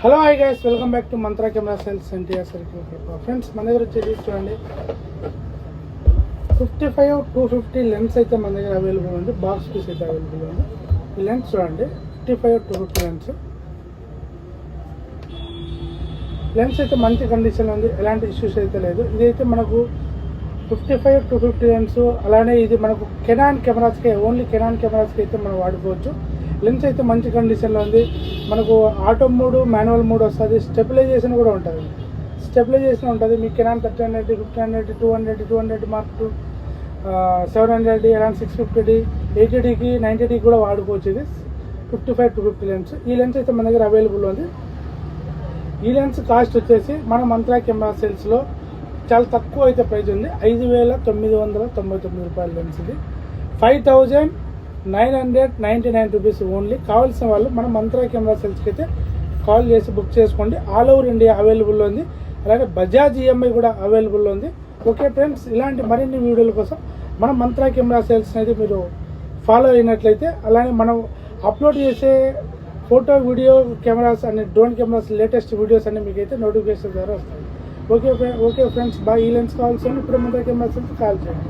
Hello hi guys, welcome back to mantra camera cells NTR circle. Friends, మన దగ్గర వచ్చేది చూడండి 55-250 లెన్స్ అయితే మన దగ్గర అవైలబుల్ ఉంది. బాక్స్ పీస్ అయితే అవైలబుల్ ఉంది. ఈ లెన్స్ చూడండి 55-250 లెన్స్ అయితే మంచి కండిషన్లో ఉంది, ఎలాంటి ఇష్యూస్ అయితే లేదు. ఇదైతే మనకు 55-250 లెన్స్. అలానే ఇది మనకు కెనాన్ కెమెరాస్కి, ఓన్లీ కెనాన్ కెమెరాస్కి అయితే మనం వాడుకోవచ్చు. లెన్స్ అయితే మంచి కండిషన్లో ఉంది. మనకు ఆటో మోడ్, మాన్యువల్ మోడ్ వస్తుంది. స్టెబిలైజేషన్ కూడా ఉంటుంది. స్టెబిలైజేషన్ ఉంటుంది. మీకు కెనాన్ 30-100, 50-100, 200, 200 Mark II, 700, అలాంటి 650D, 80Dకి, 90Dకి కూడా వాడుకోవచ్చు. ఇది 55-250 లెన్స్. ఈ లెన్స్ అయితే మన దగ్గర అవైలబుల్ ఉంది. ఈ లెన్స్ కాస్ట్ వచ్చేసి మన మంత్రా కెమెరా సేల్స్లో చాలా తక్కువ అయితే ప్రైస్ ఉంది. 5,999 రూపాయల లెన్స్. ఇది 5,999 రూపీస్ ఓన్లీ. కావాల్సిన వాళ్ళు మన మంత్రా కెమెరా సేల్స్కి అయితే కాల్ చేసి బుక్ చేసుకోండి. ఆల్ ఓవర్ ఇండియా అవైలబుల్లో ఉంది. అలాగే బజాజ్ ఈఎంఐ కూడా అవైలబుల్లో ఉంది. ఓకే ఫ్రెండ్స్, ఇలాంటి మరిన్ని వీడియోల కోసం మన మంత్రా కెమెరా సేల్స్ని అయితే మీరు ఫాలో అయినట్లయితే, అలానే మనం అప్లోడ్ చేసే ఫోటో, వీడియో కెమెరాస్ అన్ని, డ్రోన్ కెమెరాస్ లేటెస్ట్ వీడియోస్ అన్ని మీకు అయితే నోటిఫికేషన్ ద్వారా వస్తాయి. Okay friends, bye. ఈ లెన్స్ కావాల్సి ఇప్పుడు మంత్రా కెమెరా సేల్స్కి కాల్ చేయండి.